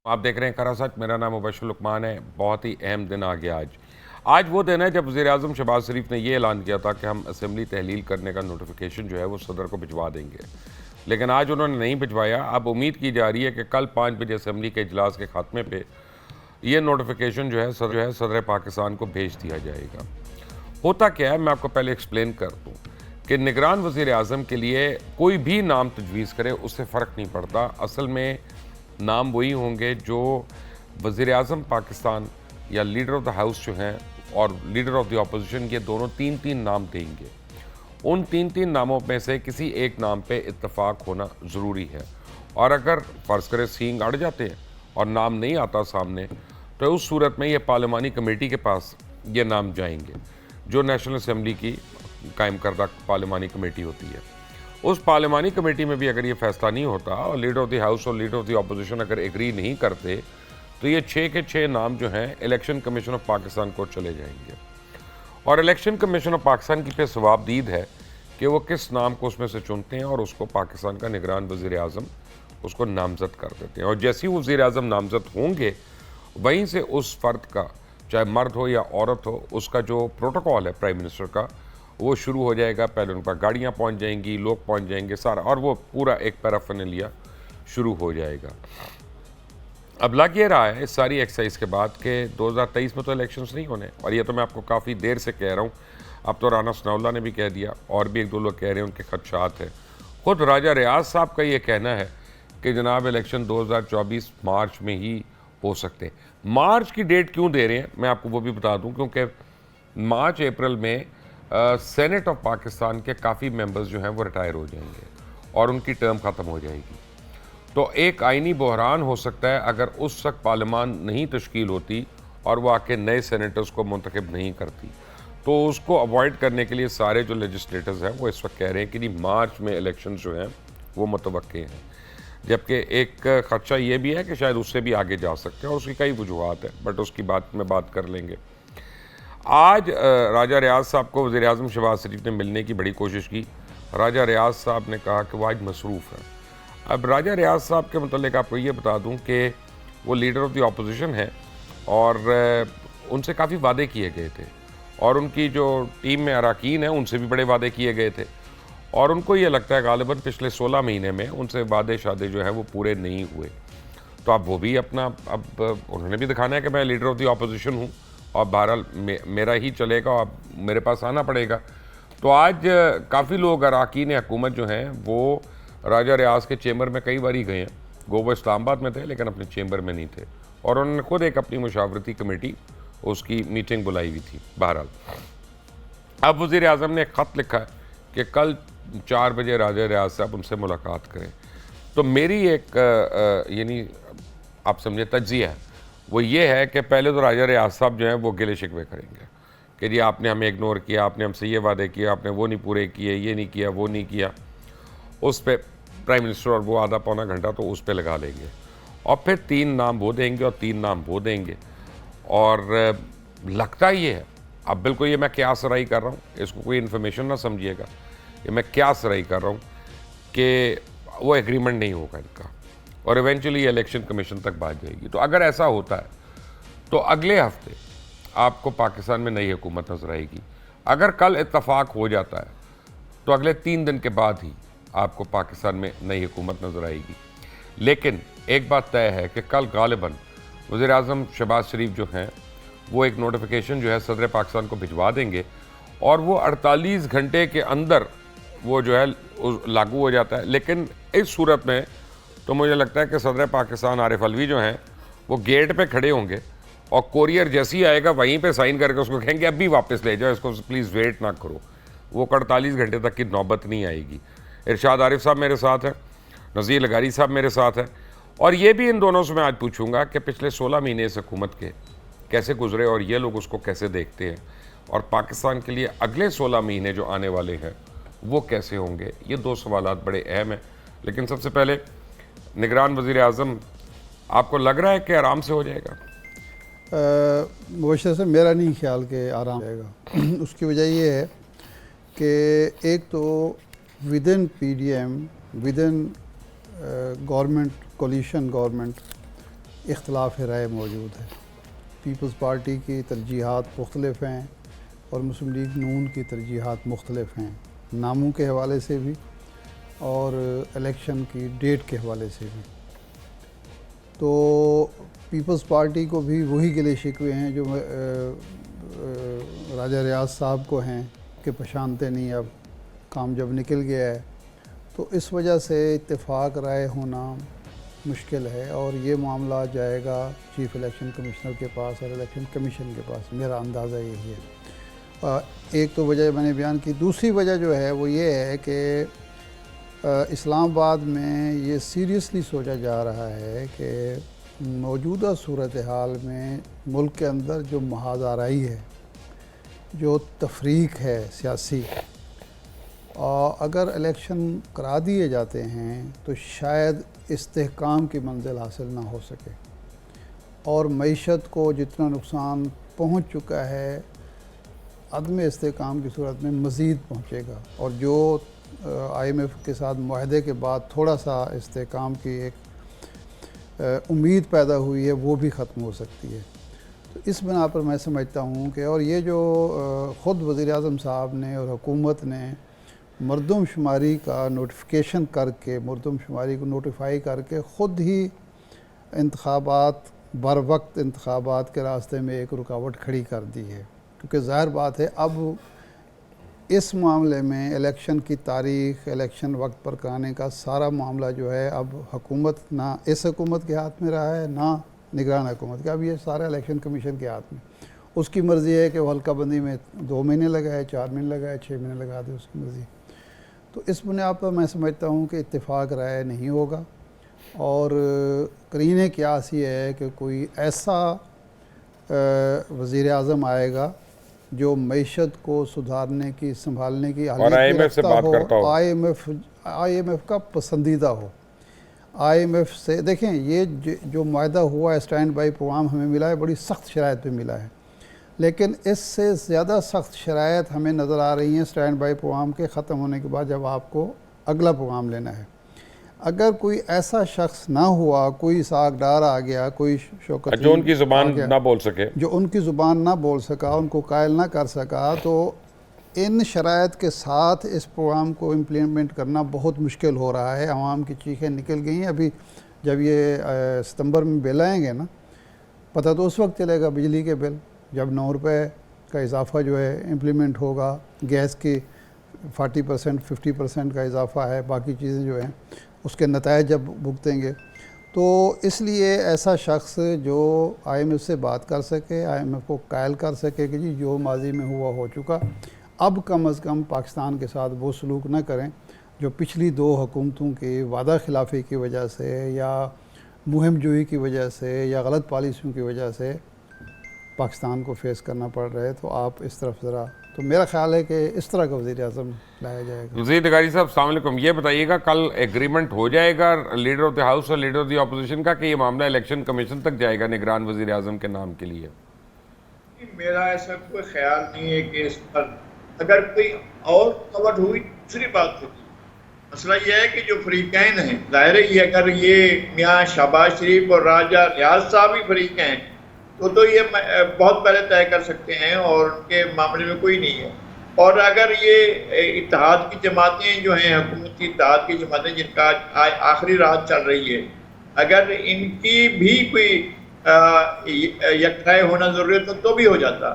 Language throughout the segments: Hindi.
आप देख रहे हैं खरा सच। मेरा नाम मुबशर लुकमान है। बहुत ही अहम दिन आ गया आज वो दिन है जब वज़ीर-ए-आज़म शहबाज शरीफ ने ये ऐलान किया था कि हम असेंबली तहलील करने का नोटिफिकेशन जो है वो सदर को भिजवा देंगे, लेकिन आज उन्होंने नहीं भिजवाया। अब उम्मीद की जा रही है कि कल 5 बजे असेंबली के इजलास के खात्मे पे ये नोटिफिकेशन जो है सदर पाकिस्तान को भेज दिया जाएगा। होता क्या है, मैं आपको पहले एक्सप्लेन कर दूँ कि निगरान वज़ीर-ए-आज़म के लिए कोई भी नाम तजवीज़ करे उससे फ़र्क नहीं पड़ता। असल में नाम वही होंगे जो वज़ीर-ए-आज़म पाकिस्तान या लीडर ऑफ द हाउस जो हैं और लीडर ऑफ द अपोजिशन, ये दोनों तीन तीन नाम देंगे। उन तीन तीन नामों में से किसी एक नाम पे इत्तफाक होना ज़रूरी है, और अगर फ़र्ज़ करें सींग अड़ जाते हैं और नाम नहीं आता सामने, तो उस सूरत में ये पार्लिमानी कमेटी के पास ये नाम जाएंगे, जो नेशनल असम्बली की कायम करदा पार्लिमानी कमेटी होती है। उस पार्लिमानी कमेटी में भी अगर ये फैसला नहीं होता और लीडर ऑफ द हाउस और लीडर ऑफ द अपोजिशन अगर एग्री नहीं करते, तो ये 6 के 6 नाम जो हैं इलेक्शन कमीशन ऑफ पाकिस्तान को चले जाएंगे। और इलेक्शन कमीशन ऑफ पाकिस्तान की पे सवाबदीद है कि वो किस नाम को उसमें से चुनते हैं और उसको पाकिस्तान का निगरान वज़ीर-ए-आज़म उसको नामज़द कर देते हैं। और जैसे ही वज़ीर-ए-आज़म नामज़द होंगे, वहीं से उस फ़र्द का, चाहे मर्द हो या औरत हो, उसका जो प्रोटोकॉल है प्राइम मिनिस्टर का, वो शुरू हो जाएगा। पहले उन पर गाड़ियाँ पहुँच जाएंगी, लोग पहुँच जाएंगे, सारा, और वो पूरा एक पैराफर्नालिया शुरू हो जाएगा। अब लग ये रहा है इस सारी एक्सरसाइज के बाद कि 2023 में तो इलेक्शंस नहीं होने, और ये तो मैं आपको काफ़ी देर से कह रहा हूँ। अब तो राना सनाउल्लाह ने भी कह दिया और भी एक दो लोग कह रहे हैं, उनके खदशात हैं। खुद राजा रियाज साहब का ये कहना है कि जनाब इलेक्शन 2024 मार्च में ही हो सकते हैं। मार्च की डेट क्यों दे रहे हैं मैं आपको वो भी बता दूँ, क्योंकि मार्च अप्रैल में सेनेट ऑफ पाकिस्तान के काफ़ी मेंबर्स जो हैं वो रिटायर हो जाएंगे और उनकी टर्म ख़त्म हो जाएगी। तो एक आइनी बहरान हो सकता है अगर उस वक्त पार्लियामान नहीं तश्कील होती और वो आके नए सेनेटर्स को मुंतखब नहीं करती। तो उसको अवॉइड करने के लिए सारे जो लेजिस्लेटर्स हैं वो इस वक्त कह रहे हैं कि नहीं, मार्च में इलेक्शन जो हैं वो मुतवक्के हैं। जबकि एक खदशा ये भी है कि शायद उससे भी आगे जा सकते हैं, और उसकी कई वजूहत है, बट उसकी बात में बात कर लेंगे। आज राजा रियाज साहब को वज़ीर-ए-आज़म शहबाज शरीफ ने मिलने की बड़ी कोशिश की। राजा रियाज साहब ने कहा कि वो आज मसरूफ़ है। अब राजा रियाज साहब के मतलब आपको ये बता दूं कि वो लीडर ऑफ द अपोजिशन है और उनसे काफ़ी वादे किए गए थे, और उनकी जो टीम में अरकान है उनसे भी बड़े वादे किए गए थे, और उनको ये लगता है गालिबन पिछले 16 महीने में उनसे वादे शादे जो है वो पूरे नहीं हुए। तो अब वो भी अपना, अब उन्होंने भी दिखाना है कि मैं लीडर ऑफ द अपोजिशन हूँ और बहरहाल मेरा ही चलेगा और मेरे पास आना पड़ेगा। तो आज काफ़ी लोग अरकान हुकूमत जो हैं वो राजा रियाज के चेंबर में कई बार ही गए हैं। वो इस्लामाबाद में थे लेकिन अपने चेंबर में नहीं थे, और उन्होंने खुद एक अपनी मुशावरती कमेटी उसकी मीटिंग बुलाई हुई थी। बहरहाल अब वज़ीर-ए-आज़म ने एक ख़त लिखा है कि कल 4 बजे राजा रियाज साहब उनसे मुलाकात करें। तो मेरी एक यानी आप समझे तज्ज़िया है, वो ये है कि पहले तो राजा रियाज साहब जो हैं वो गिले शिकवे करेंगे कि जी आपने हमें इग्नोर किया, आपने हमसे ये वादे किए, आपने वो नहीं पूरे किए, ये नहीं किया, वो नहीं किया। उस पर प्राइम मिनिस्टर और वो आधा पौना घंटा तो उस पर लगा लेंगे, और फिर 3 नाम वो देंगे और 3 नाम वो देंगे। और लगता ये है, अब बिल्कुल ये मैं क्या सराई कर रहा हूँ, इसको कोई इन्फॉर्मेशन ना समझिएगा, ये मैं क्या सराई कर रहा हूँ कि वो एग्रीमेंट नहीं होगा इनका, और इवेंचुअली ये इलेक्शन कमीशन तक बात जाएगी। तो अगर ऐसा होता है तो अगले हफ्ते आपको पाकिस्तान में नई हुकूमत नजर आएगी। अगर कल इत्तफाक हो जाता है तो अगले 3 दिन के बाद ही आपको पाकिस्तान में नई हुकूमत नजर आएगी। लेकिन एक बात तय है कि कल गालिबन वज़ीर-ए-आज़म शहबाज शरीफ जो हैं वो एक नोटिफिकेशन जो है सदर पाकिस्तान को भिजवा देंगे, और वो 48 घंटे के अंदर वो जो है लागू हो जाता है। लेकिन इस सूरत में तो मुझे लगता है कि सदर पाकिस्तान आरिफ अलवी जो हैं वो गेट पे खड़े होंगे, और कोरियर जैसे ही आएगा वहीं पे साइन करके उसको कहेंगे अभी वापस ले जाओ, इसको प्लीज़ वेट ना करो। वो 48 घंटे तक की नौबत नहीं आएगी। इरशाद आरिफ साहब मेरे साथ हैं, नज़ीर लगारी साहब मेरे साथ हैं, और ये भी इन दोनों से मैं आज पूछूंगा कि पिछले 16 महीने इस हुकूमत के कैसे गुजरे और ये लोग उसको कैसे देखते हैं, और पाकिस्तान के लिए अगले 16 महीने जो आने वाले हैं वो कैसे होंगे। ये 2 सवालात बड़े अहम हैं। लेकिन सबसे पहले निगरान वज़ीर-ए-आज़म, आपको लग रहा है कि आराम से हो जाएगा? मुबशर से मेरा नहीं ख्याल कि आराम जाएगा। उसकी वजह ये है कि एक तो with in PDM, with in government coalition government इख्तलाफ राय मौजूद है। पीपल्स पार्टी की तरजीहात मुख्तलिफ हैं और मुस्लिम लीग नून की तरजीहात मुख्तलिफ हैं, नामों के हवाले से भी और इलेक्शन की डेट के हवाले से भी। तो पीपल्स पार्टी को भी वही गिले शिकवे हैं जो राजा रियाज साहब को हैं कि पहचानते नहीं, अब काम जब निकल गया है तो इस वजह से इत्तेफाक राय होना मुश्किल है और ये मामला जाएगा चीफ इलेक्शन कमिश्नर के पास और इलेक्शन कमीशन के पास। मेरा अंदाज़ा यही है। एक तो वजह मैंने बयान की, दूसरी वजह जो है वो ये है कि इस्लामाबाद में ये सीरियसली सोचा जा रहा है कि मौजूदा सूरत हाल में मुल्क के अंदर जो महाज़ाराई है, जो तफरीक है सियासी, अगर इलेक्शन करा दिए जाते हैं तो शायद इस्तेहकाम की मंजिल हासिल ना हो सके और मईशत को जितना नुकसान पहुंच चुका है अदम इस्तेहकाम की सूरत में मज़ीद पहुंचेगा और जो IMF के साथ मुआहदे के बाद थोड़ा सा इस्तेहकाम की एक उम्मीद पैदा हुई है वो भी ख़त्म हो सकती है। तो इस बिना पर मैं समझता हूँ कि और ये जो ख़ुद वज़ीर-ए-आज़म साहब ने और हुकूमत ने मरदमशुमारी का नोटिफिकेशन करके, मरदमशुमारी को नोटिफाई करके ख़ुद ही इंतखाबात बर वक्त इंतखाबात के रास्ते में एक रुकावट खड़ी कर दी है, क्योंकि ज़ाहिर बात है अब इस मामले में इलेक्शन की तारीख़, इलेक्शन वक्त पर कराने का सारा मामला जो है अब हुकूमत, ना इस हुकूमत के हाथ में रहा है ना निगरान हुकूमत के, अब ये सारा इलेक्शन कमीशन के हाथ में। उसकी मर्ज़ी है कि वो हल्का बंदी में 2 महीने लगाए, 4 महीने लगाए, 6 महीने लगा दे, उसकी मर्ज़ी। तो इस बुनियाद पर मैं समझता हूँ कि इत्तेफाक राय नहीं होगा और करीने क़यास ये है कि कोई ऐसा वज़ीर-ए-आज़म आएगा जो मईशत को सुधारने की, संभालने की और IMF से बात करता हो, IMF का पसंदीदा हो। IMF से देखें, ये जो मुआहदा हुआ है, स्टैंड बाई प्रोग्राम हमें मिला है, बड़ी सख्त शराइत पे मिला है, लेकिन इससे ज़्यादा सख्त शराइत हमें नज़र आ रही हैं स्टैंड बाई प्रोग्राम के ख़त्म होने के बाद, जब आपको अगला प्रोग्राम लेना है। अगर कोई ऐसा शख्स ना हुआ, कोई सागदार आ गया, कोई शौकत जो उनकी ज़ुबान ना बोल सके, जो उनकी ज़ुबान ना बोल सका, उनको कायल ना कर सका, तो इन शराइत के साथ इस प्रोग्राम को इम्प्लीमेंट करना बहुत मुश्किल हो रहा है। आवाम की चीखें निकल गई हैं। अभी जब ये सितंबर में बिल आएंगे ना, पता तो उस वक्त चलेगा बिजली के बिल, जब 9 रुपये का इजाफ़ा जो है इम्प्लीमेंट होगा, गैस की 40% 50% का इजाफ़ा है, बाकी चीज़ें जो हैं उसके नतायज जब भुगतेंगे। तो इसलिए ऐसा शख्स जो IMF से बात कर सके, IMF को कायल कर सके कि जी जो माजी में हुआ हो चुका, अब कम अज़ कम पाकिस्तान के साथ वो सलूक न करें जो पिछली 2 हुकूमतों की वादा खिलाफ़ी की वजह से या मुहिम जोई की वजह से या गलत पॉलिसियों की वजह से पाकिस्तान को फेस करना पड़ रहा है। तो आप इस तरफ ज़रा, तो मेरा ख्याल है कि इस तरह का वज़ीर-ए-आज़म लाया जाएगा। वज़ीर निगारी साहब, अस्सलाम वालेकुम। ये बताइएगा, कल एग्रीमेंट हो जाएगा लीडर ऑफ द हाउस और लीडर ऑफ द अपोजिशन का कि ये मामला इलेक्शन कमीशन तक जाएगा निगरान वज़ीर-ए-आज़म के नाम के लिए? मेरा ऐसा कोई ख्याल नहीं है कि इस पर अगर कोई और कवट हुई दूसरी बात होगी। मसला यह है कि जो फरीकैन हैं, ज़ाहिर है अगर ये मियाँ शहबाज शरीफ और राजा रियाज साहब ही फरीक हैं तो ये बहुत पहले तय कर सकते हैं और उनके मामले में कोई नहीं है। और अगर ये इत्तेहाद की जमातें जो हैं, हुकूमत की इत्तेहाद की जमातें जिनका आखिरी राहत चल रही है, अगर इनकी भी कोई यकराय होना ज़रूरी है तो भी हो जाता।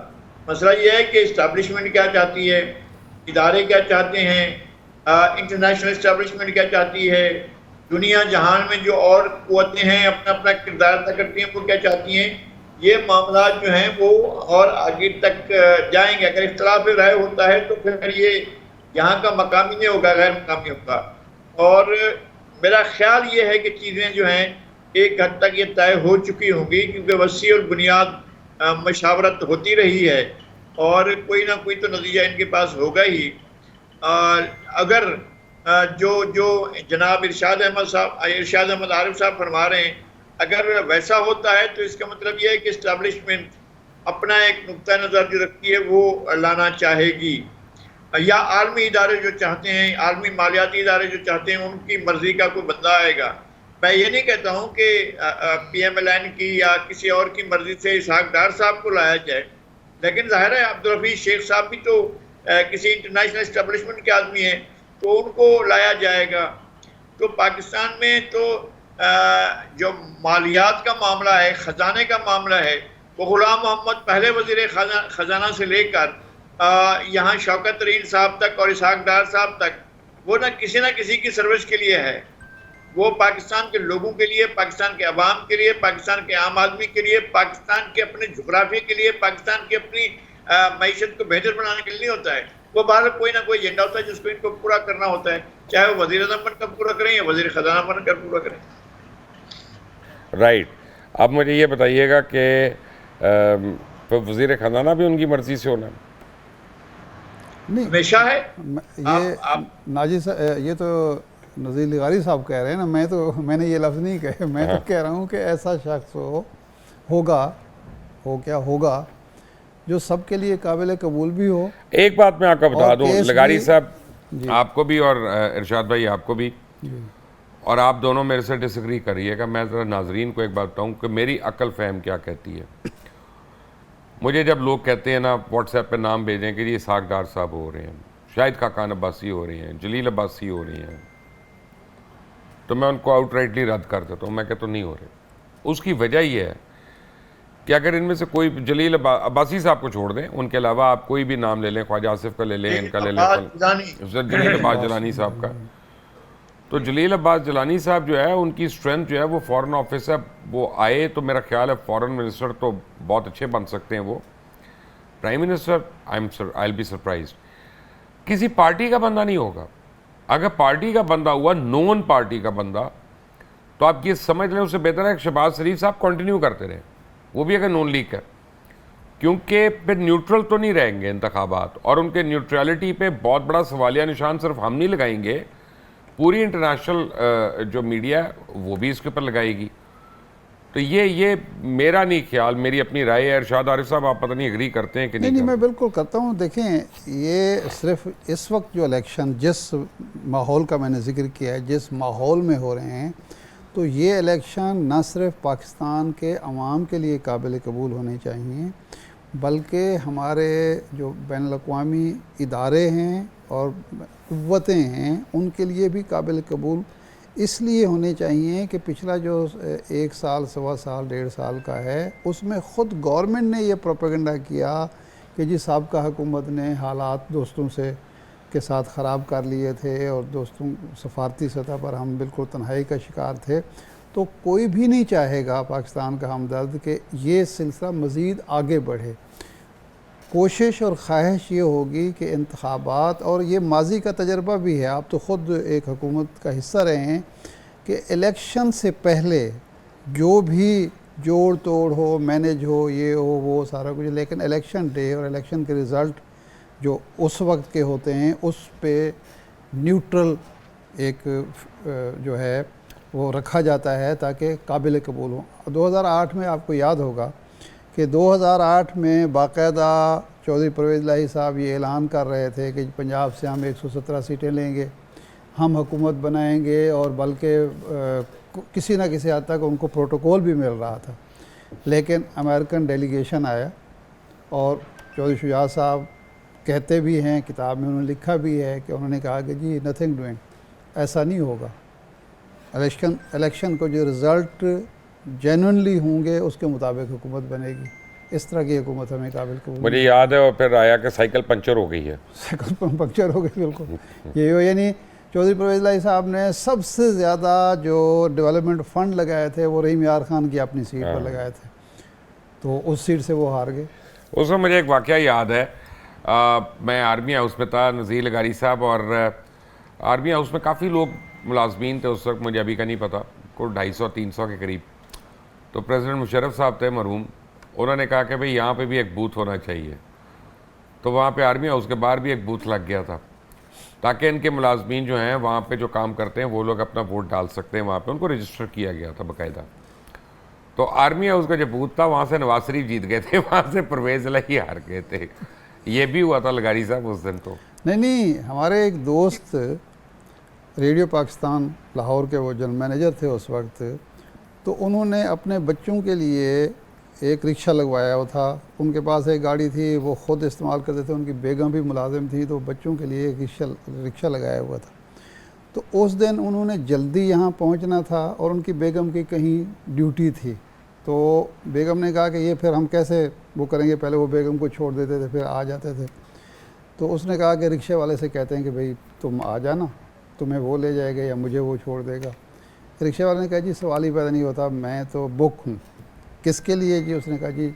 मसला ये है कि इस्टेब्लिशमेंट क्या चाहती है, इदारे क्या चाहते हैं, इंटरनेशनल इस्टेब्लिशमेंट क्या चाहती है, दुनिया जहान में जो और क़ुव्वतें हैं अपना अपना किरदार अदा करती हैं वो क्या चाहती हैं। ये मामला जो हैं वो और आगे तक जाएंगे। अगर इख्तिलाफ राय होता है तो फिर ये यहाँ का मकामी नहीं होगा, गैर मकामी होगा। और मेरा ख्याल ये है कि चीज़ें जो हैं एक हद तक ये तय हो चुकी होंगी, क्योंकि वसी और बुनियाद मशावरत होती रही है और कोई ना कोई तो नतीजा इनके पास होगा ही। अगर जो जनाब इरशाद अहमद आरिफ साहब फरमा रहे हैं, अगर वैसा होता है तो इसका मतलब यह है कि इस्टेब्लिशमेंट अपना एक नुक्ता नज़र जो रखती है वो लाना चाहेगी, या आलमी इदारे जो चाहते हैं, आलमी मालियाती इदारे जो चाहते हैं, उनकी मर्ज़ी का कोई बंदा आएगा। मैं ये नहीं कहता हूँ कि PMLN की या किसी और की मर्जी से इसहाक डार साहब को लाया जाए, लेकिन जाहिर है अब्दुल हफीज शेख साहब भी तो किसी इंटरनेशनल एस्टेब्लिशमेंट के आदमी हैं, तो उनको लाया जाएगा। तो पाकिस्तान में तो जो मालियात का मामला है, ख़जाने का मामला है, वो ग़ुलाम मोहम्मद पहले वज़ीर ख़जाना से लेकर यहाँ शौकत तरीन साहब तक और इसहाक डार साहब तक, वो ना किसी की सर्विस के लिए है। वो पाकिस्तान के लोगों के लिए, पाकिस्तान के अवाम के लिए, पाकिस्तान के आम आदमी के लिए, पाकिस्तान के अपने जोग्राफी के लिए, पाकिस्तान की अपनी मईशत को बेहतर बनाने के लिए नहीं होता है। वो बाहर कोई ना कोई एजेंडा होता है जिसको इनको पूरा करना होता है, चाहे वो वज़ीर आज़म बनकर पूरा करें या वज़ीर ख़जाना बनकर पूरा करें। राइट। अब मुझे ये बताइएगा कि वज़ीर ख़जाना भी उनकी मर्ज़ी से होना नहीं, हमेशा है। ये नाजी साहब, ये तो नज़ीर लिगारी साहब कह रहे हैं ना, मैंने ये लफ्ज़ नहीं कहे। मैं तो कह रहा हूँ कि ऐसा शख्स होगा जो सबके लिए काबिल कबूल भी हो। एक बात मैं आपको बता दूं, लगारी साहब, आपको भी और इरशाद भाई आपको भी, और आप दोनों मेरे से डिसएग्री करिएगा। मैं ज़रा नाजरीन को एक बात बताऊँ कि मेरी अक्ल फ़हम क्या कहती है। मुझे जब लोग कहते हैं ना व्हाट्सएप पे नाम भेजें कि ये इसहाक डार साहब हो रहे हैं, शाहिद खाकान अब्बासी हो रही हैं, जलील अब्बासी हो रही हैं, तो मैं उनको आउटराइटली रद्द कर देता हूँ। मैं कहता हूँ नहीं हो रहे। उसकी वजह यह है कि अगर इनमें से कोई, जलील अब्बासी साहब को छोड़ दें, उनके अलावा आप कोई भी नाम ले लें, ख्वाजा आसिफ का ले लें, इनका ले लें, जलील अब्बास जलानी साहब का, तो जलील अब्बास जलानी साहब जो है, उनकी स्ट्रेंथ जो है वो फॉरेन ऑफिस है। वो आए तो मेरा ख्याल है फॉरेन मिनिस्टर तो बहुत अच्छे बन सकते हैं। वो prime minister I will be surprised. किसी पार्टी का बंदा नहीं होगा। अगर पार्टी का बंदा हुआ, नॉन पार्टी का बंदा, तो आप ये समझ लें उससे बेहतर है कि शहबाज शरीफ साहब कंटिन्यू करते रहे, वो भी अगर नॉन लीग है, क्योंकि फिर न्यूट्रल तो नहीं रहेंगे इंतखाबात, और उनके न्यूट्रलिटी पे बहुत बड़ा सवालिया निशान सिर्फ हम नहीं लगाएंगे, पूरी इंटरनेशनल जो मीडिया है वो भी इसके ऊपर लगाएगी। तो ये मेरा नहीं ख्याल, मेरी अपनी राय है। इरशाद आरिफ साहब, आप पता नहीं एग्री करते हैं कि नहीं? नहीं, मैं बिल्कुल करता हूँ। देखें, ये सिर्फ इस वक्त जो इलेक्शन, जिस माहौल का मैंने जिक्र किया है, जिस माहौल में हो रहे हैं, तो ये इलेक्शन न सिर्फ पाकिस्तान के अवाम के लिए काबिल कबूल होने चाहिए, बल्कि हमारे जो बैनुल-अक़वामी इदारे हैं और क़ुव्वतें हैं, उनके लिए भी काबिल कबूल इसलिए होने चाहिए कि पिछला जो 1 साल, सवा साल, 1.5 साल का है, उसमें ख़ुद गवर्नमेंट ने ये प्रोपेगेंडा किया कि जी साबिक़ा हुकूमत ने हालात दोस्तों से के साथ ख़राब कर लिए थे और दोस्तों सफारती सतह पर हम बिल्कुल तन्हाई का शिकार थे। तो कोई भी नहीं चाहेगा पाकिस्तान का हमदर्द कि ये सिलसिला मज़ीद आगे बढ़े। कोशिश और ख्वाहिश ये होगी कि इंतखाबात, और ये माजी का तजर्बा भी है, आप तो ख़ुद एक हुकूमत का हिस्सा रहे हैं, कि इलेक्शन से पहले जो भी जोड़ तोड़ हो, मैनेज हो, ये हो वो सारा कुछ, लेकिन इलेक्शन डे और इलेक्शन के रिज़ल्ट जो उस वक्त के होते हैं उस पे न्यूट्रल एक जो है वो रखा जाता है ताकि काबिल कबूल हो। 2008 में आपको याद होगा कि 2008 में बाकायदा चौधरी परवेज़ इलाही साहब ये ऐलान कर रहे थे कि पंजाब से हम 117 सीटें लेंगे, हम हुकूमत बनाएंगे, और बल्कि किसी न किसी हद तक उनको प्रोटोकॉल भी मिल रहा था। लेकिन अमेरिकन डेलीगेशन आया और चौधरी शुजात साहब कहते भी हैं, किताब में उन्होंने लिखा भी है कि उन्होंने कहा कि जी नथिंग डूइंग, ऐसा नहीं होगा। इलेक्शन को जो रिज़ल्ट जेन्युइनली होंगे उसके मुताबिक हुकूमत बनेगी। इस तरह की हुकूमत हमें काबिल कबूल। मुझे याद है, और फिर आया कि साइकिल पंचर हो गई है। साइकिल पंचर हो गई, बिल्कुल यही हो। यानी चौधरी परवेज़ इलाही साहब ने सबसे ज़्यादा जो डेवलपमेंट फ़ंड लगाए थे वो रहीम यार खान की अपनी सीट पर लगाए थे, तो उस सीट से वो हार गए। उसमें मुझे एक वाक़या याद है, मैं आर्मी हाउस में था, नज़ीर लगारी साहब, और आर्मी हाउस में काफ़ी लोग मुलाजमीन थे उस वक्त, मुझे अभी का नहीं पता, कोई 250-300 के करीब। तो प्रेसिडेंट मुशर्रफ साहब थे मरहूम, उन्होंने कहा कि भाई यहाँ पे भी एक बूथ होना चाहिए। तो वहाँ पे आर्मी हाउस के बाहर भी एक बूथ लग गया था ताकि इनके मुलाजमीन जो हैं वहाँ पे जो काम करते हैं वो लोग अपना वोट डाल सकते हैं। वहाँ पे उनको रजिस्टर किया गया था बाकायदा। तो आर्मी हाउस का जो बूथ था वहाँ से नवाज शरीफ जीत गए थे, वहाँ से परवेज़ इलाही हार गए थे। ये भी हुआ था लगारी साहब उस दिन। तो नहीं, हमारे एक दोस्त रेडियो पाकिस्तान लाहौर के वो जनरल मैनेजर थे उस वक्त, तो उन्होंने अपने बच्चों के लिए एक रिक्शा लगवाया हुआ था। उनके पास एक गाड़ी थी, वो ख़ुद इस्तेमाल करते थे, उनकी बेगम भी मुलाजिम थी, तो बच्चों के लिए एक रिक्शा लगाया हुआ था। तो उस दिन उन्होंने जल्दी यहाँ पहुँचना था और उनकी बेगम की कहीं ड्यूटी थी। तो बेगम ने कहा कि ये फिर हम कैसे वो करेंगे, पहले वो बेगम को छोड़ देते थे फिर आ जाते थे। तो उसने कहा कि रिक्शे वाले से कहते हैं कि भाई तुम आ जाना, तुम्हें वो ले जाएगा या मुझे वो छोड़ देगा। रिक्शे वाले ने कहा जी सवाल ही पैदा नहीं होता, मैं तो बुक हूँ। किसके लिए जी? उसने कहा जी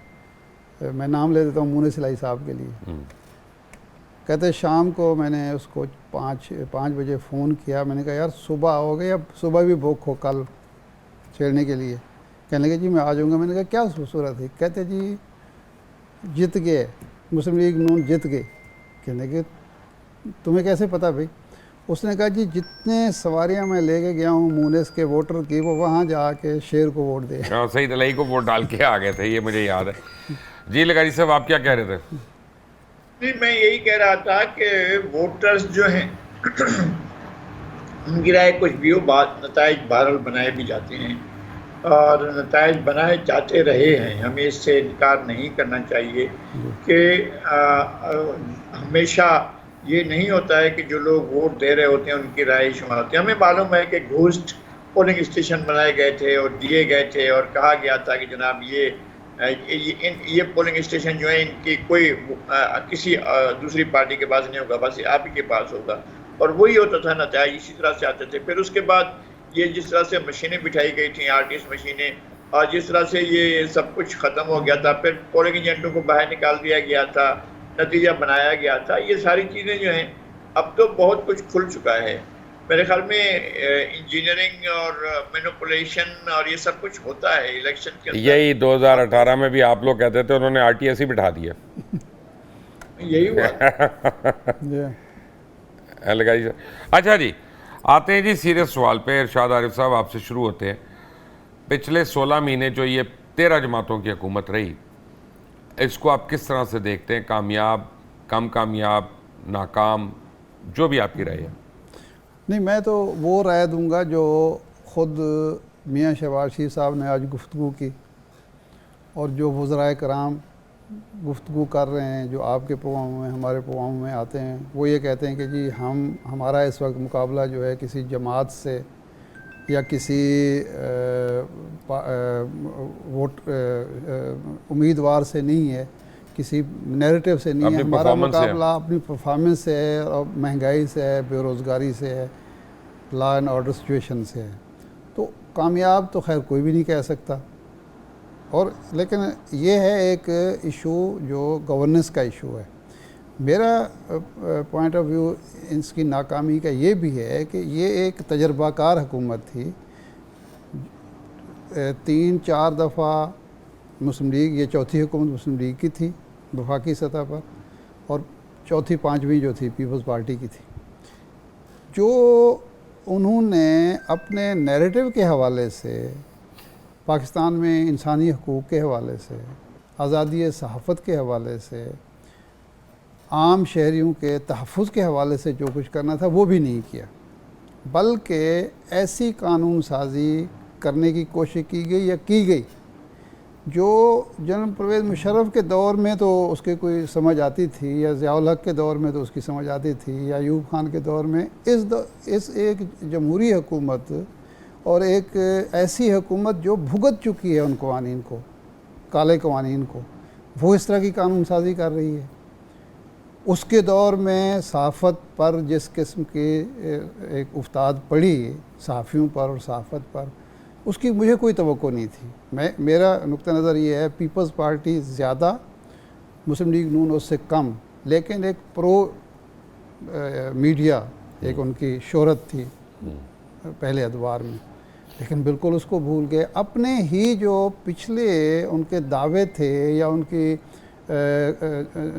मैं नाम ले देता हूँ, मुने सिलाई साहब के लिए। कहते शाम को मैंने उसको 5 बजे फ़ोन किया। मैंने कहा यार सुबह आओगे या सुबह भी बुक हो कल छेड़ने के लिए? कहने लगे जी मैं आ जाऊँगा। मैंने कहा क्या सूरत है? कहते जी जीत गए, मुस्लिम लीग नून जीत गए। कहने के तुम्हें कैसे पता भाई? उसने कहा जी जितने सवारियां मैं लेके गया हूँ मूनेस के वोटर की, वो वहाँ जाके शेर को वोट दे। हाँ सही, तलाई को वोट डाल के आ गए थे, ये मुझे याद है। जी लगारी साहब आप क्या कह रहे थे? नहीं, मैं यही कह रहा था कि वोटर्स जो हैं उनकी राय कुछ भी हो, बात नताइज बहरहाल बनाए भी जाते हैं और नताइज बनाए जाते रहे हैं। हमें इससे इनकार नहीं करना चाहिए कि हमेशा ये नहीं होता है कि जो लोग वोट दे रहे होते हैं उनकी राय शुमार होती है। हमें मालूम है कि घोस्ट पोलिंग स्टेशन बनाए गए थे और दिए गए थे और कहा गया था कि जनाब ये पोलिंग स्टेशन जो है इनकी कोई किसी दूसरी पार्टी के पास नहीं होगा, बस आप ही के पास होगा। और वही होता था, नताइज इसी तरह से आते थे। फिर उसके बाद ये जिस तरह से मशीनें बिठाई गई थी, आरटीएस मशीनें, और जिस तरह से ये सब कुछ ख़त्म हो गया था, फिर पोलिंग एजेंटों को बाहर निकाल दिया गया था, नतीजा बनाया गया था। ये सारी चीज़ें जो हैं अब तो बहुत कुछ खुल चुका है। मेरे ख्याल में इंजीनियरिंग और मैनिपुलेशन और ये सब कुछ होता है इलेक्शन के अंदर। यही 2018 में भी आप लोग कहते थे उन्होंने आरटीएस ही बिठा दिया। यही हुआ। लगारी साहब अच्छा जी, आते हैं जी सीरियस सवाल पे। इरशाद आरिफ साहब आपसे शुरू होते हैं। पिछले 16 महीने जो ये 13 जमातों की हुकूमत रही, इसको आप किस तरह से देखते हैं? कामयाब, कम कामयाब, नाकाम, जो भी आपकी राय है। नहीं, मैं तो वो राय दूंगा जो ख़ुद मियाँ शहबाज शरीफ साहब ने आज गुफ्तगू की और जो वज़राए कराम गुफ्तगू कर रहे हैं, जो आपके प्रोग्राम में हमारे प्रोग्राम में आते हैं, वो ये कहते हैं कि जी हमारा इस वक्त मुकाबला जो है किसी जमात से या किसी उम्मीदवार से नहीं है, किसी नैरेटिव से नहीं है। हमारा मुकाबला अपनी परफॉर्मेंस से है और महंगाई से है, बेरोज़गारी से है, लॉ एंड ऑर्डर सिचुएशन से है। तो कामयाब तो खैर कोई भी नहीं कह सकता। और लेकिन ये है एक इशू जो गवर्नेंस का इशू है। मेरा पॉइंट ऑफ व्यू इसकी नाकामी का ये भी है कि ये एक तजर्बाकार हुकूमत थी। 3-4 दफ़ा मुस्लिम लीग, ये चौथी हुकूमत मुस्लिम लीग की थी वफाकी सतह पर, और चौथी 5वीं जो थी पीपल्स पार्टी की थी। जो उन्होंने अपने नैरेटिव के हवाले से, पाकिस्तान में इंसानी हकूक़ के हवाले से, आज़ादी सहाफ़त के हवाले से, आम शहरियों के तहफ़्फ़ुज़ के हवाले से जो कुछ करना था वो भी नहीं किया, बल्कि ऐसी कानून साजी करने की कोशिश की गई या की गई जो जनरल परवेज़ मुशर्रफ के दौर में तो उसके कोई समझ आती थी, या ज़ियाउल हक़ के दौर में तो उसकी समझ आती थी, या अयूब खान के दौर में। इस एक जमहूरी हुकूमत और एक ऐसी हुकूमत जो भुगत चुकी है उन कवानीन को, काले कवानीन को, वो इस तरह की कानून साजी कर रही है। उसके दौर में सहाफ़त पर जिस किस्म की एक उफ्ताद पड़ी सहाफ़ियों पर और सहाफ़त पर, उसकी मुझे कोई तवक्को नहीं थी। मेरा नुक्ता नज़र ये है, पीपल्स पार्टी ज़्यादा, मुस्लिम लीग नून उससे कम, लेकिन एक प्रो मीडिया एक उनकी शोहरत थी पहले अदवार में, लेकिन बिल्कुल उसको भूल गए। अपने ही जो पिछले उनके दावे थे या उनकी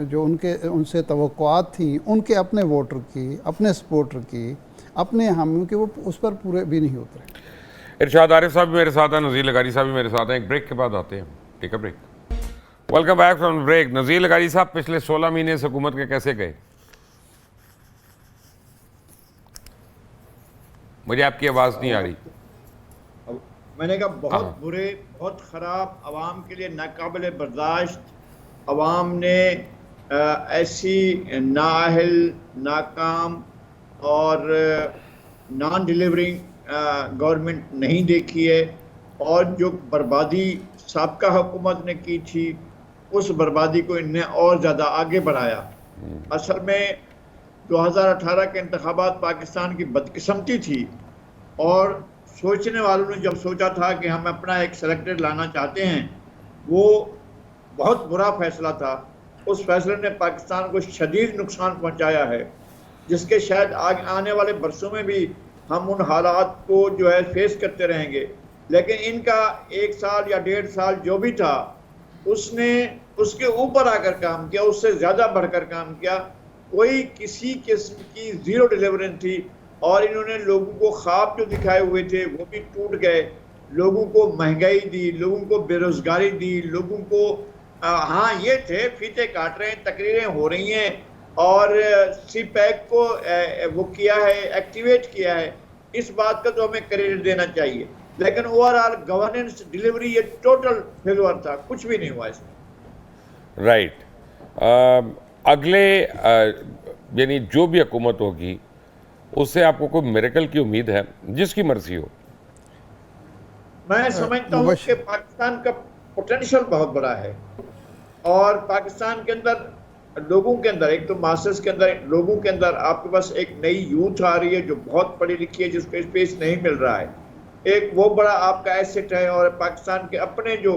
जो उनसे तवक्कुआत थी, उनके अपने वोटर की, अपने सपोर्टर की, अपने हामियों की, वो उस पर पूरे भी नहीं उतरे। इरशाद आरिफ साहब भी मेरे साथ हैं, नज़ीर लगारी साहब भी मेरे साथ हैं। एक ब्रेक के बाद आते हैं, take a break. Welcome back from break. Nazir Lagari sahab, पिछले 16 महीने इस हुकूमत के कैसे गए? मुझे आपकी आवाज़ नहीं आ रही। अब मैंने कहा बहुत हाँ। बुरे, बहुत ख़राब, आवाम के लिए नाकाबिल बर्दाश्त। आवाम ने ऐसी नाअहल, नाकाम और नॉन डिलीवरिंग गवर्नमेंट नहीं देखी है। और जो बर्बादी साबका हुकूमत ने की थी, उस बर्बादी को इनने और ज़्यादा आगे बढ़ाया। असल में 2018 के इंतखाबात पाकिस्तान की बदकिस्मती थी, और सोचने वालों ने जब सोचा था कि हम अपना एक सेलेक्टेड लाना चाहते हैं, वो बहुत बुरा फैसला था। उस फैसले ने पाकिस्तान को शदीद नुकसान पहुंचाया है, जिसके शायद आने वाले बरसों में भी हम उन हालात को जो है फेस करते रहेंगे। लेकिन इनका 1 साल या 1.5 साल जो भी था, उसने उसके ऊपर आकर काम किया, उससे ज़्यादा बढ़कर काम किया। कोई किसी किस्म की ज़ीरो डिलीवरेंस थी, और इन्होंने लोगों को ख्वाब जो दिखाए हुए थे वो भी टूट गए। लोगों को महंगाई दी, लोगों को बेरोज़गारी दी, लोगों को हाँ ये थे फीते काट रहे हैं, तकरीरें हो रही हैं, और सी पैक को वो किया है, एक्टिवेट किया है। इस बात का तो हमें क्रेडिट देना चाहिए। लेकिन ओवरऑल गवर्नेंस, डिलीवरी, ये टोटल फेल्योर था, कुछ भी नहीं हुआ इसमें। राइट। अगले यानी जो भी हुकूमत होगी, उससे आपको कोई मिरेकल की उम्मीद है, जिसकी मर्जी हो? मैं समझता हूँ कि पाकिस्तान का पोटेंशियल बहुत बड़ा है, और पाकिस्तान के अंदर लोगों के अंदर, एक तो मास्टर्स के अंदर लोगों के अंदर आपके पास एक नई यूथ आ रही है जो बहुत पढ़ी लिखी है, जिसको स्पेस नहीं मिल रहा है। एक वो बड़ा आपका एसेट है, और पाकिस्तान के अपने जो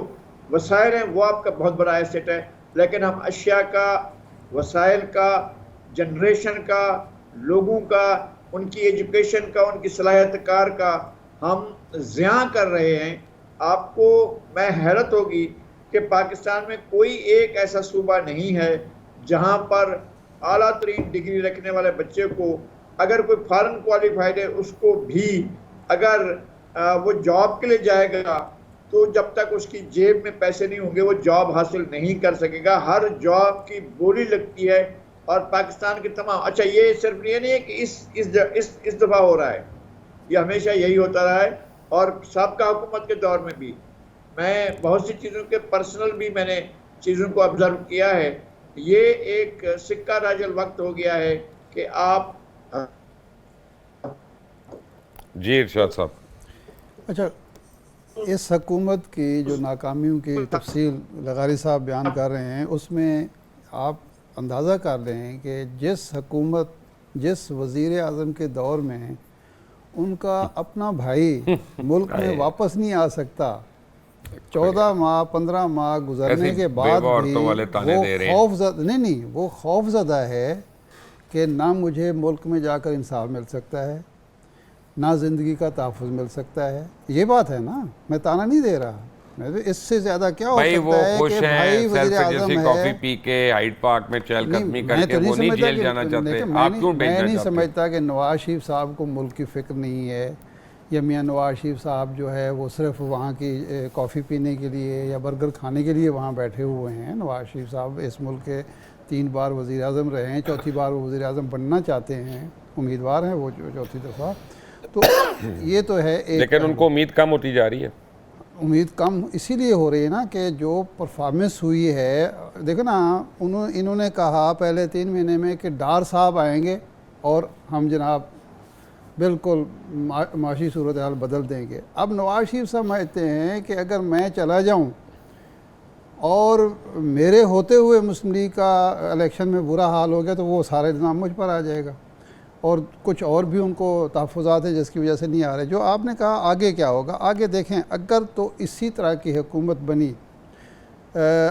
वसाइल हैं वो आपका बहुत बड़ा एसेट है। लेकिन हम अशिया का, वसाइल का, जनरेशन का, लोगों का, उनकी एजुकेशन का, उनकी सलाहियत कार का हम ज़िया कर रहे हैं। आपको मैं हैरत होगी कि पाकिस्तान में कोई एक ऐसा सूबा नहीं है जहां पर आला तरीन डिग्री रखने वाले बच्चे को, अगर कोई फॉरेन क्वालिफाइड है, उसको भी अगर वो जॉब के लिए जाएगा, तो जब तक उसकी जेब में पैसे नहीं होंगे वो जॉब हासिल नहीं कर सकेगा। हर जॉब की बोली लगती है। और पाकिस्तान के तमाम, अच्छा ये सिर्फ ये नहीं है कि इस दफ़ा हो रहा है, ये हमेशा यही होता रहा है। और साबका हुकूमत के दौर में भी मैं बहुत सी चीज़ों के पर्सनल भी मैंने चीज़ों को ऑब्जर्व किया है। ये एक सिक्का राजल वक्त हो गया है कि आप जी इरशाद साहब। अच्छा, इस हुकूमत की जो नाकामियों की तफसील लगारी साहब बयान कर रहे हैं, उसमें आप अंदाज़ा कर रहे हैं कि जिस हुकूमत, जिस वज़ीर आज़म के दौर में उनका अपना भाई मुल्क में वापस नहीं आ सकता, 14 माह 15 माह गुजरने के बाद भी वो वो खौफज़दा है कि ना मुझे मुल्क में जाकर इंसाफ मिल सकता है, ना ज़िंदगी का तहफ़्फ़ुज़ मिल सकता है। ये बात है ना, मैं ताना नहीं दे रहा। मैं तो इससे ज़्यादा क्या हो सकता है कि भाई वज़ीर आज़म है, कॉफी पी के हाइड पार्क में चहलकदमी करके वो नहीं जेल जाना चाहते, आप क्यों भेजना चाहते? मैं नहीं समझता कि नवाज शरीफ साहब को मुल्क की फ़िक्र नहीं है, या मियाँ नवाज शरीफ साहब जो है वो सिर्फ वहाँ की कॉफ़ी पीने के लिए या बर्गर खाने के लिए वहाँ बैठे हुए हैं। नवाज शरीफ साहब इस मुल्क के 3 बार वज़ीर आज़म रहे हैं, 4थी बार वो वज़ीर आज़म बनना चाहते हैं, उम्मीदवार हैं वो 4थी दफ़ा। तो ये तो है एक, लेकिन उनको उम्मीद कम होती जा रही है। उम्मीद कम इसीलिए हो रही है ना कि जो परफॉर्मेंस हुई है, देखो ना, इन्होंने कहा पहले 3 महीने में कि डार साहब आएंगे और हम जनाब बिल्कुल माशी सूरत हाल बदल देंगे। अब नवाज शरीफ समझते हैं कि अगर मैं चला जाऊं और मेरे होते हुए मुस्लिम लीग का इलेक्शन में बुरा हाल हो गया तो वो सारे इल्ज़ाम मुझ पर आ जाएगा, और कुछ और भी उनको तहफ़्फ़ुज़ात है जिसकी वजह से नहीं आ रहे। जो आपने कहा आगे क्या होगा, आगे देखें, अगर तो इसी तरह की हुकूमत बनी,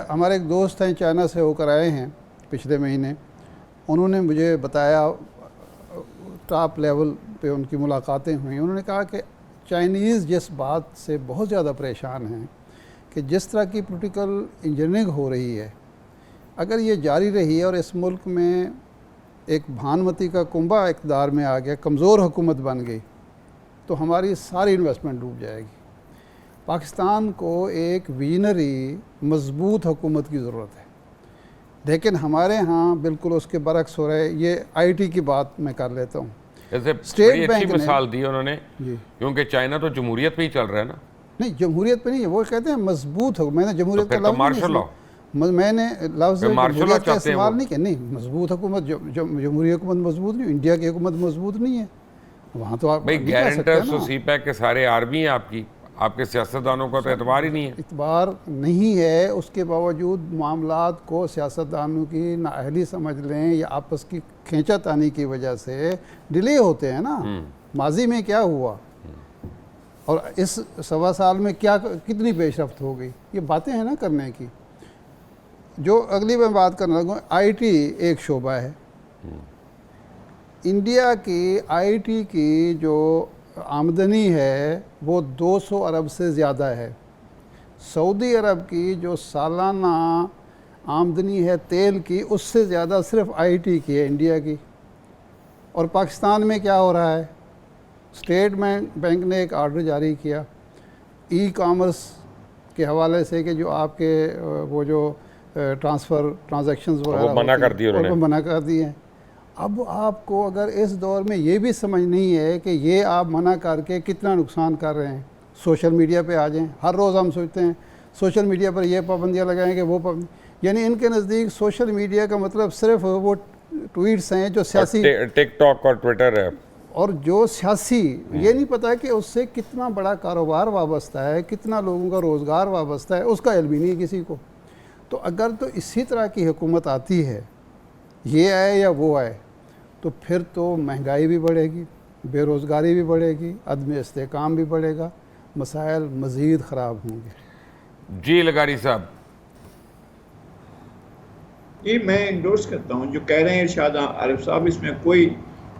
हमारे एक दोस्त हैं चाइना से होकर आए हैं पिछले महीने, उन्होंने मुझे बताया, टॉप लेवल पे उनकी मुलाकातें हुई, उन्होंने कहा कि चाइनीज़ जिस बात से बहुत ज़्यादा परेशान हैं कि जिस तरह की पॉलिटिकल इंजीनियरिंग हो रही है, अगर ये जारी रही है और इस मुल्क में एक भानुमती का कुंभा इक़्तिदार में आ गया, कमज़ोर हुकूमत बन गई, तो हमारी सारी इन्वेस्टमेंट डूब जाएगी। पाकिस्तान को एक विजनरी मजबूत हुकूमत की ज़रूरत है, लेकिन हमारे यहाँ बिल्कुल उसके बरक्स हो रहे। ये IT की बात मैं कर लेता हूँ। जैसे स्टेट बड़ी अच्छी बैंक ने- मिसाल दी उन्होंने, जी क्योंकि चाइना तो जमहूरियत पे ही चल रहा है ना, नहीं, जमहूरियत पे नहीं है, वो कहते हैं मजबूत हो। मैंने जमहूरियत तो का फिर तो लफ्ज़ नहीं मार्शल लॉ। मैंने लफ्ज़ फिर मार्शल लॉ जमहूरियत का चाहते हैं इस्तेमाल वो। नहीं किया। नहीं, मजबूत हुकूमत, जमहूरी हुकूमत मजबूत नहीं, इंडिया की हुकूमत मजबूत नहीं है, वहाँ तो आप भाई नहीं कह सकते गारंटर्स ना। तो सीपैक के सारे आर्मी है आपकी, आपके सियासतदानों का तो एतबार ही नहीं है। इतबार नहीं है, उसके बावजूद मामलात को सियासतदानों की नाअहली समझ लें या आपस की खींचातानी की वजह से डिले होते हैं ना। माजी में क्या हुआ और इस 1.25 साल में क्या कितनी पेशरफ्त हो गई, ये बातें हैं ना करने की। जो अगली मैं बात करने लगूँ, आईटी एक शोबा है। इंडिया की आईटी की जो आमदनी है वो 200 अरब से ज़्यादा है। सऊदी अरब की जो सालाना आमदनी है तेल की, उससे ज़्यादा सिर्फ आईटी की है इंडिया की। और पाकिस्तान में क्या हो रहा है, स्टेट बैंक ने एक आर्डर जारी किया ई कॉमर्स के हवाले से कि जो आपके वो जो ट्रांजैक्शंस वगैरह वो मना होती कर हैं, दिए उन्होंने। और वो मना कर दिए हैं। अब आपको अगर इस दौर में ये भी समझ नहीं है कि ये आप मना करके कितना नुकसान कर रहे हैं, सोशल मीडिया पे आ जाएं। हर रोज़ हम सोचते हैं सोशल मीडिया पर ये पाबंदियाँ लगाएंगे, वो पाबंदी, यानी इनके नज़दीक सोशल मीडिया का मतलब सिर्फ वो ट्वीट्स हैं जो सियासी, टिकटॉक और ट्विटर है। और जो सियासी, ये नहीं पता कि उससे कितना बड़ा कारोबार वाबस्ता है, कितना लोगों का रोज़गार वाबस्ता है, उसका इल्म ही नहीं है किसी को। तो अगर तो इसी तरह की हुकूमत आती है, ये आए या वो आए, तो फिर तो महंगाई भी बढ़ेगी, बेरोज़गारी भी बढ़ेगी, अदम इस्तेकाम भी बढ़ेगा, मसाइल मज़ीद ख़राब होंगे। जी लगारी साहब। जी, मैं इंडोर्स करता हूँ जो कह रहे हैं इरशाद आरिफ साहब, इसमें कोई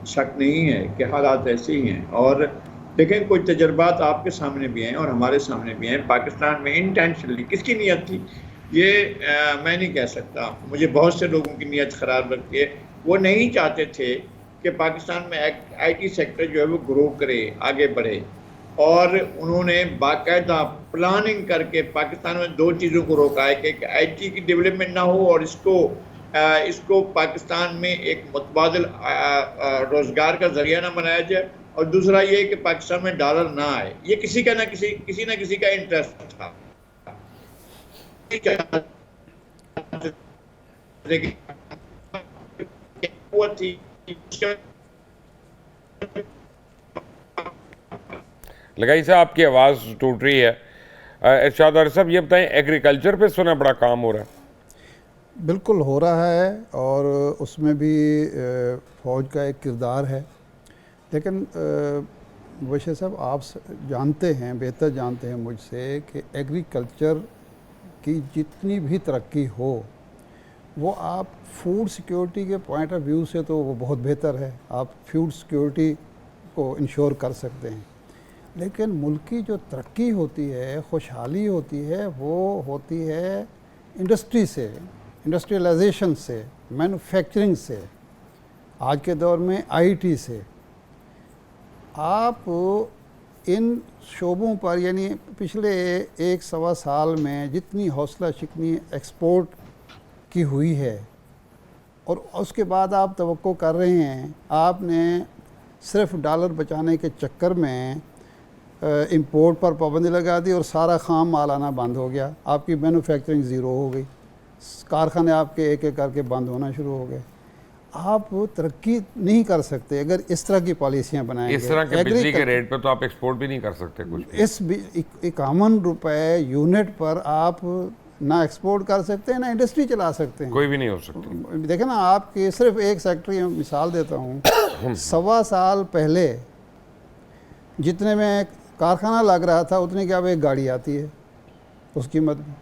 शक नहीं है कि हालात ऐसे ही हैं। और देखें, कुछ तजर्बात आपके सामने भी हैं और हमारे सामने भी हैं। पाकिस्तान में इंटेंशनली किसकी नीयत थी ये मैं नहीं कह सकता। मुझे बहुत से लोगों की नीयत ख़राब लगती है। वो नहीं चाहते थे कि पाकिस्तान में आईटी सेक्टर जो है वो ग्रो करे, आगे बढ़े, और उन्होंने बाकायदा प्लानिंग करके पाकिस्तान में दो चीज़ों को रोका है कि आईटी की डेवलपमेंट ना हो और इसको पाकिस्तान में एक मुतबादिल रोज़गार का ज़रिया ना बनाया जाए, और दूसरा ये कि पाकिस्तान में डॉलर ना आए। ये किसी ना किसी का इंटरेस्ट था। लगाई साहब आपकी आवाज़ टूट रही है। इरशाद आरिफ साहब ये बताएं, एग्रीकल्चर पे सुना बड़ा काम हो रहा है। बिल्कुल हो रहा है, और उसमें भी फ़ौज का एक किरदार है। लेकिन मुबशर साहब, आप जानते हैं, बेहतर जानते हैं मुझसे, कि एग्रीकल्चर की जितनी भी तरक्की हो, वो आप फूड सिक्योरिटी के पॉइंट ऑफ व्यू से तो वो बहुत बेहतर है, आप फूड सिक्योरिटी को इंश्योर कर सकते हैं। लेकिन मुल्क की जो तरक्की होती है, खुशहाली होती है, वो होती है इंडस्ट्री से, इंडस्ट्रियलाइजेशन से, मैन्युफैक्चरिंग से, आज के दौर में आईटी से। आप इन शोबों पर, यानी पिछले 1-1.25 साल में जितनी हौसला शिकनी एक्सपोर्ट की हुई है, और उसके बाद आप तवक्को कर रहे हैं, आपने सिर्फ डॉलर बचाने के चक्कर में इंपोर्ट पर पाबंदी लगा दी और सारा खाम माल आना बंद हो गया, आपकी मैन्युफैक्चरिंग ज़ीरो हो गई, कारखाने आपके एक एक करके बंद होना शुरू हो गए। आप तरक्की नहीं कर सकते अगर इस तरह की पॉलिसियाँ बनाएंगे। इस तरह के बिजली के रेट पे तो आप एक्सपोर्ट भी नहीं कर सकते कुछ भी। इस 51 रुपये यूनिट पर आप ना एक्सपोर्ट कर सकते हैं, ना इंडस्ट्री चला सकते हैं, कोई भी नहीं हो सकती। देखें ना, आपकी सिर्फ एक सेक्टर की मिसाल देता हूँ। 1.25 साल पहले जितने में कारखाना लग रहा था, उतने की अब एक गाड़ी आती है, उस कीमत में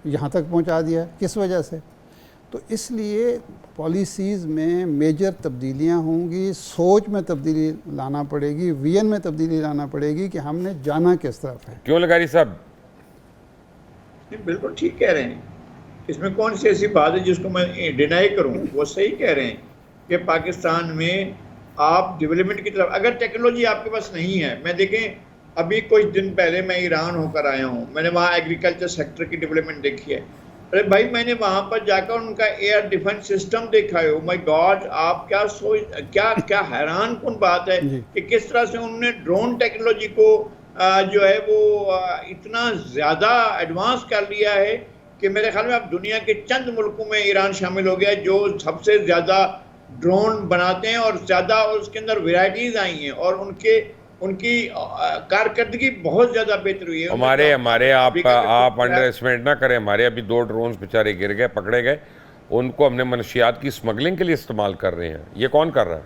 यहाँ तक पहुँचा दिया। किस वजह से? तो इसलिए पॉलिसीज़ में मेजर तब्दीलियाँ होंगी, सोच में तब्दीली लाना पड़ेगी, विजन में तब्दीली लाना पड़ेगी कि हमने जाना किस तरफ है। क्यों लगारी साहब? बिल्कुल ठीक कह रहे हैं, इसमें कौन सी ऐसी बात है जिसको मैं डिनाई करूं। वो सही कह रहे हैं कि पाकिस्तान में आप डेवलपमेंट की तरफ, अगर टेक्नोलॉजी आपके पास नहीं है, मैं देखें अभी कुछ दिन पहले मैं ईरान होकर आया हूं, मैंने वहाँ एग्रीकल्चर सेक्टर की डेवलपमेंट देखी है। अरे भाई, मैंने वहां पर जाकर उनका एयर डिफेंस सिस्टम देखा है। माय गॉड, आप क्या सोच, क्या क्या हैरान कुन बात है जी। कि किस तरह से उन्होंने ड्रोन टेक्नोलॉजी को जो है वो इतना ज्यादा एडवांस कर लिया है कि मेरे ख्याल में अब दुनिया के चंद मुल्कों में ईरान शामिल हो गया है जो सबसे ज्यादा ड्रोन बनाते हैं, और ज्यादा उसके अंदर वैरायटीज आई हैं, और उनके उनकी कारकर्दगी बहुत ज्यादा बेहतर हुई है। हमारे हमारे अभी का आप अंडर एस्टिमेट ना करें। हमारे अभी 2 ड्रोन्स बेचारे गिर गए, पकड़े गए। उनको हमने मनशियात की स्मगलिंग के लिए इस्तेमाल कर रहे हैं। ये कौन कर रहा है?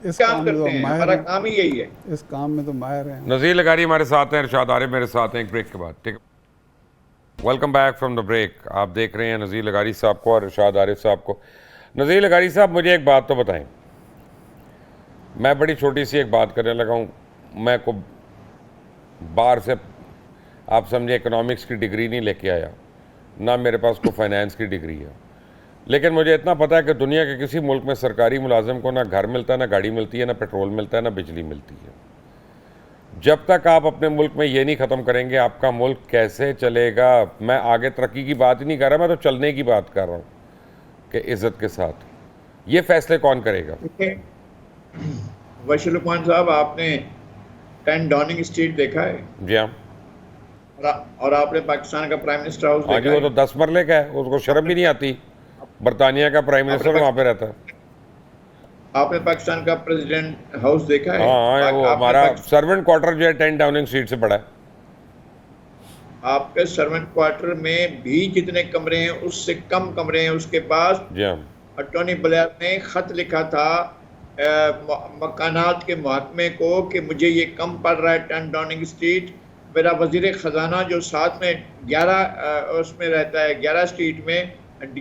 इस काम काम में तो करते हैं, माहिर हमारा हैं। काम ही यही है। इस काम में तो माहिर हैं। नज़ीर लगारी हमारे साथ हैं, इरशाद आरिफ मेरे साथ हैं। एक ब्रेक के बाद, ठीक है। Welcome back from the break. आप देख रहे हैं नज़ीर लगारी साहब को और इरशाद आरिफ साहब को। नज़ीर लगारी साहब, मुझे एक बात तो बताएं। मैं बड़ी छोटी सी एक बात करने लगा हूँ। मैं को बाहर से, आप समझे, इकोनॉमिक्स की डिग्री नहीं लेके आया, ना मेरे पास कोई फाइनेंस की डिग्री है, लेकिन मुझे इतना पता है कि दुनिया के किसी मुल्क में सरकारी मुलाजिम को ना घर मिलता है, ना गाड़ी मिलती है, ना पेट्रोल मिलता है, ना बिजली मिलती है। जब तक आप अपने मुल्क में ये नहीं ख़त्म करेंगे, आपका मुल्क कैसे चलेगा? मैं आगे तरक्की की बात ही नहीं कर रहा, मैं तो चलने की बात कर रहा हूँ कि इज़्ज़त के साथ। ये फैसले कौन करेगा? वशीलुमान साहब, आपने 10 डाउनिंग स्ट्रीट देखा है? जी हाँ। और आपने पाकिस्तान का प्राइम मिनिस्टर हाउस हाँ जी, देखा वो है? तो 10 मरले का है, उसको शर्म भी नहीं आती। बरतानिया का प्राइम मिनिस्टर वहाँ पे रहता है। आपने पाकिस्तान का प्रेसिडेंट हाउस देखा है? हाँ, वो आपने हमारा सर्वेंट क्वार्टर जो है 10 डाउनिंग स्ट्रीट से बड़ा है। आपके सर्वेंट क्वार्टर में भी जितने कमरे हैं उससे कम कमरे हैं उसके पास। जी हाँ। टोनी ब्लेयर ने खत लिखा था मकानात के महकमे को कि मुझे ये कम पड़ रहा है 10 डाउनिंग स्ट्रीट। मेरा वजीर ख़जाना जो साथ में 11 उसमें रहता है, 11 स्ट्रीट में,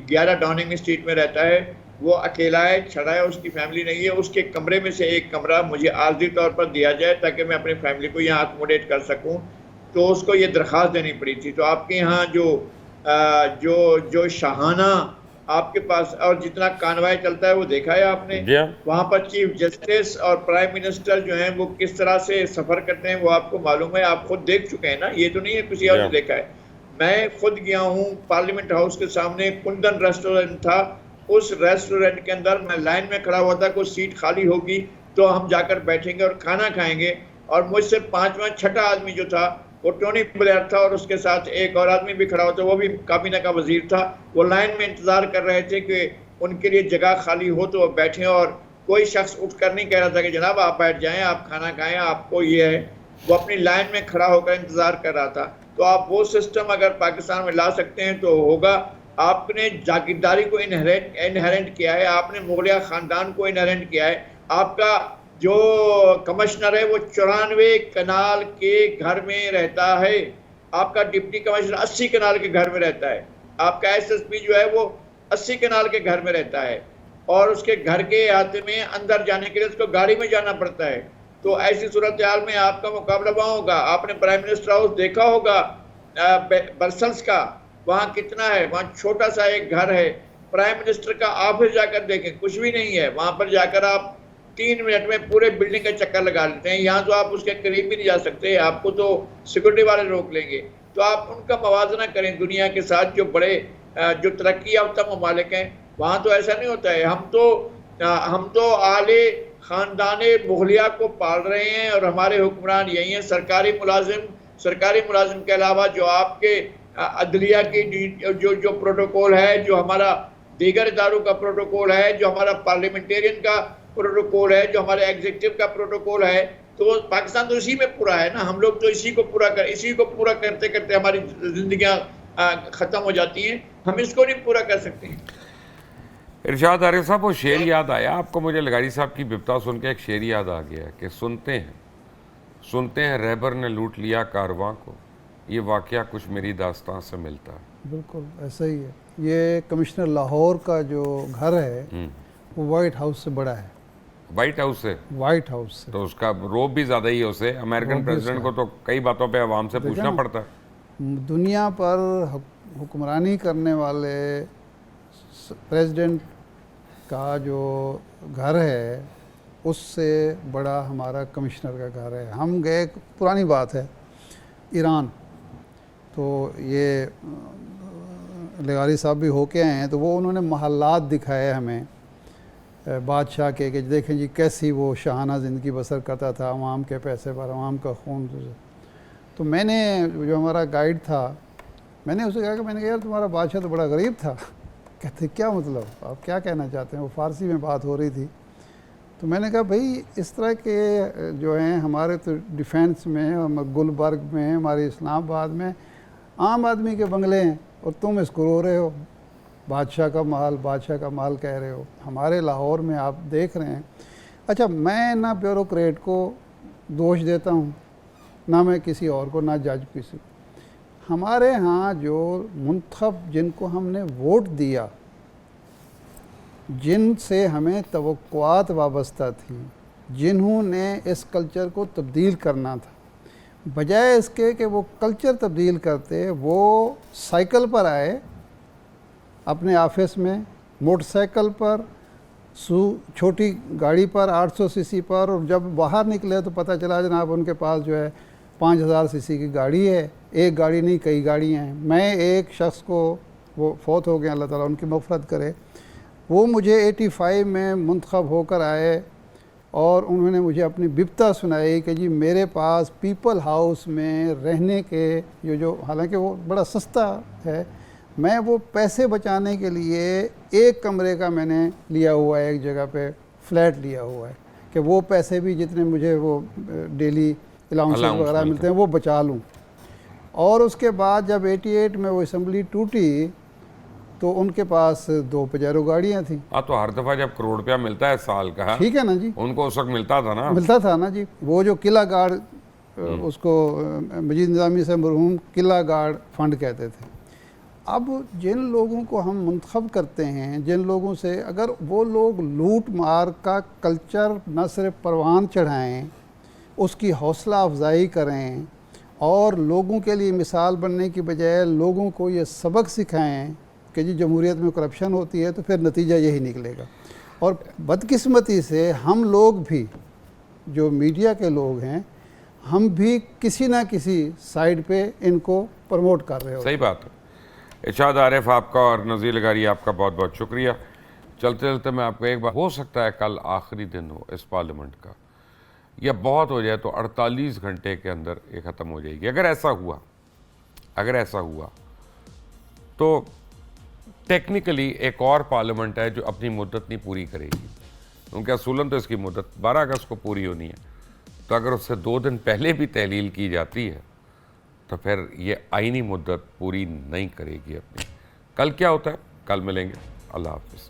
11 डाउनिंग स्ट्रीट में रहता है, वो अकेला है, छड़ा है, उसकी फैमिली नहीं है। उसके कमरे में से एक कमरा मुझे आर्जी तौर पर दिया जाए ताकि मैं अपनी फैमिली को यहाँ अकोमोडेट कर सकूँ। तो उसको ये दरख्वास्त देनी पड़ी थी। तो आपके यहाँ जो शाहाना आपके पास और जितना कानवाई चलता है वो देखा है आपने? जी हाँ। वहाँ पर चीफ जस्टिस और प्राइम मिनिस्टर जो हैं वो किस तरह से सफ़र करते हैं वो आपको मालूम है, आप खुद देख चुके हैं ना, ये तो नहीं है किसी और ने देखा है। मैं खुद गया हूँ, पार्लियामेंट हाउस के सामने कुंदन रेस्टोरेंट था, उस रेस्टोरेंट के अंदर मैं लाइन में खड़ा हुआ था, कोई सीट खाली होगी तो हम जाकर बैठेंगे और खाना खाएंगे। और मुझसे 5वां 6ठा आदमी जो था वो टोनी ब्लेयर था, और उसके साथ एक और आदमी भी खड़ा हुआ था, वो भी काबीना का वजीर था। वो लाइन में इंतजार कर रहे थे कि उनके लिए जगह खाली हो तो वो बैठें, और कोई शख्स उठकर नहीं कह रहा था कि जनाब आप बैठ जाएं, आप खाना खाएं, आपको ये है। वो अपनी लाइन में खड़ा होकर इंतजार कर रहा था। तो आप वो सिस्टम अगर पाकिस्तान में ला सकते हैं तो होगा। आपने जागीरदारी को इनहेरेंट किया है, आपने मुगलिया खानदान को इनहेरेंट किया है। आपका जो कमिश्नर है वो 94 कनाल के घर में रहता है, आपका डिप्टी कमिश्नर 80 कनाल के घर में रहता है, आपका एसएसपी जो है वो 80 कनाल के घर में रहता है, और उसके घर के अहाते में अंदर जाने के लिए उसको गाड़ी में जाना पड़ता है। तो ऐसी सूरत हाल में आपका मुकाबला वहाँ होगा। आपने प्राइम मिनिस्टर हाउस देखा होगा ब्रसल्स का, वहाँ कितना है, वहाँ छोटा सा एक घर है। प्राइम मिनिस्टर का ऑफिस जाकर देखें, कुछ भी नहीं है। वहाँ पर जाकर आप 3 मिनट में पूरे बिल्डिंग का चक्कर लगा लेते हैं। यहाँ तो आप उसके करीब भी नहीं जा सकते, आपको तो सिक्योरिटी वाले रोक लेंगे। तो आप उनका मवाजना करें दुनिया के साथ, जो बड़े जो तरक्की याफ्ता ममालिक हैं, वहाँ तो ऐसा नहीं होता है। हम तो आले ख़ानदान मुगलिया को पाल रहे हैं और हमारे हुक्मरान यही हैं। सरकारी मुलाजिम के अलावा जो आपके अदलिया की जो प्रोटोकॉल है, जो हमारा दीगर इदारों का प्रोटोकॉल है, जो हमारा पार्लियामेंटेरियन का प्रोटोकॉल है, जो हमारे एग्जीक्यूटिव का प्रोटोकॉल है, तो पाकिस्तान तो इसी में पूरा है ना। हम लोग तो इसी को पूरा करते करते हमारी जिंदगियां ख़त्म हो जाती हैं। हम इसको नहीं पूरा कर सकते हैं। इरशाद आरिफ साहब, वो शेर याद आया आपको? मुझे लगारी साहब की बिपता सुन के एक शेर याद आ गया कि सुनते हैं रहबर ने लूट लिया कारवां को, ये वाकया कुछ मेरी दास्तां से मिलता है। बिल्कुल ऐसा ही है। ये कमिश्नर लाहौर का जो घर है वो वाइट हाउस से बड़ा है। वाइट हाउस से? वाइट हाउस से तो उसका रोब भी ज़्यादा ही है उसे। अमेरिकन प्रेसिडेंट को तो कई बातों पे आवाम से पूछना पड़ता है। दुनिया पर हुक्मरानी करने वाले प्रेसिडेंट का जो घर है उससे बड़ा हमारा कमिश्नर का घर है। हम गए, पुरानी बात है, तो ये लगारी साहब भी होके आए हैं, तो वो उन्होंने महल्लात दिखाए हमें बादशाह के, कि देखें जी कैसी वो शाहाना ज़िंदगी बसर करता था अवाम के पैसे पर, अवाम का खून। तो मैंने, जो हमारा गाइड था, मैंने उसे कहा कि मैंने कहा यार तुम्हारा बादशाह तो बड़ा गरीब था। कहते क्या मतलब, आप क्या कहना चाहते हैं? वो फ़ारसी में बात हो रही थी। तो मैंने कहा भाई इस तरह के जो हैं हमारे तो डिफेंस में, गुलबर्ग में, हमारे इस्लामाबाद में आम आदमी के बंगले हैं और तुम इसको रो रहे हो, बादशाह का महल, बादशाह का महल कह रहे हो। हमारे लाहौर में आप देख रहे हैं। अच्छा, मैं ना ब्यूरोक्रेट को दोष देता हूँ, ना मैं किसी और को, ना जज किसी। हमारे यहाँ जो मुंतखब, जिनको हमने वोट दिया, जिनसे हमें तवक्कुआत वाबस्ता थी, जिन्होंने इस कल्चर को तब्दील करना था, बजाय इसके कि वो कल्चर तब्दील करते, वो साइकिल पर आए अपने ऑफिस में, मोटरसाइकिल पर, छोटी गाड़ी पर, 800 सीसी पर, और जब बाहर निकले तो पता चला जनाब उनके पास जो है 5000 सीसी की गाड़ी है। एक गाड़ी नहीं, कई गाड़ियाँ हैं। मैं एक शख्स को, वो फौत हो गए, अल्लाह ताला उनकी मग़फ़िरत करे, वो मुझे 85 में मुंतखब होकर आए और उन्होंने मुझे अपनी बिपता सुनाई कि जी मेरे पास पीपल हाउस में रहने के जो हालांकि वो बड़ा सस्ता है, मैं वो पैसे बचाने के लिए एक कमरे का मैंने लिया हुआ है, एक जगह पे फ्लैट लिया हुआ है, कि वो पैसे भी जितने मुझे वो डेली अलाउंसेस वगैरह मिलते हैं वो बचा लूँ। और उसके बाद जब 88 में वो असम्बली टूटी तो उनके पास 2 पजेरो गाड़ियाँ थी। हाँ, तो हर दफ़ा जब करोड़ रुपया मिलता है साल का, ठीक है ना जी, उनको उस वक्त मिलता था ना जी। वो जो किला गार्ड, उसको मजीद निज़ामी से मरहूम किला गार्ड फंड कहते थे। अब जिन लोगों को हम मुंतखब करते हैं, जिन लोगों से अगर वो लोग लूट मार का कल्चर न सिर्फ परवान चढ़ाएं, उसकी हौसला अफजाई करें और लोगों के लिए मिसाल बनने की बजाय लोगों को ये सबक सिखाएं कि जी जमहूरियत में करप्शन होती है, तो फिर नतीजा यही निकलेगा। और बदकिस्मती से हम लोग भी, जो मीडिया के लोग हैं, हम भी किसी ना किसी साइड पे इनको प्रमोट कर रहे हो। सही बात है। इरशाद आरिफ आपका और नज़ीर लगारी आपका बहुत बहुत शुक्रिया। चलते चलते मैं आपको एक बार, हो सकता है कल आखिरी दिन हो इस पार्लियामेंट का, या बहुत हो जाए तो 48 घंटे के अंदर ये ख़त्म हो जाएगी। अगर ऐसा हुआ तो टेक्निकली एक और पार्लियामेंट है जो अपनी मुद्दत नहीं पूरी करेगी, क्योंकि असूलन तो इसकी मुद्दत 12 अगस्त को पूरी होनी है। तो अगर उससे 2 दिन पहले भी तहलील की जाती है तो फिर ये आईनी मुद्दत पूरी नहीं करेगी अपनी। कल क्या होता है, कल मिलेंगे। अल्लाह हाफ़िज़।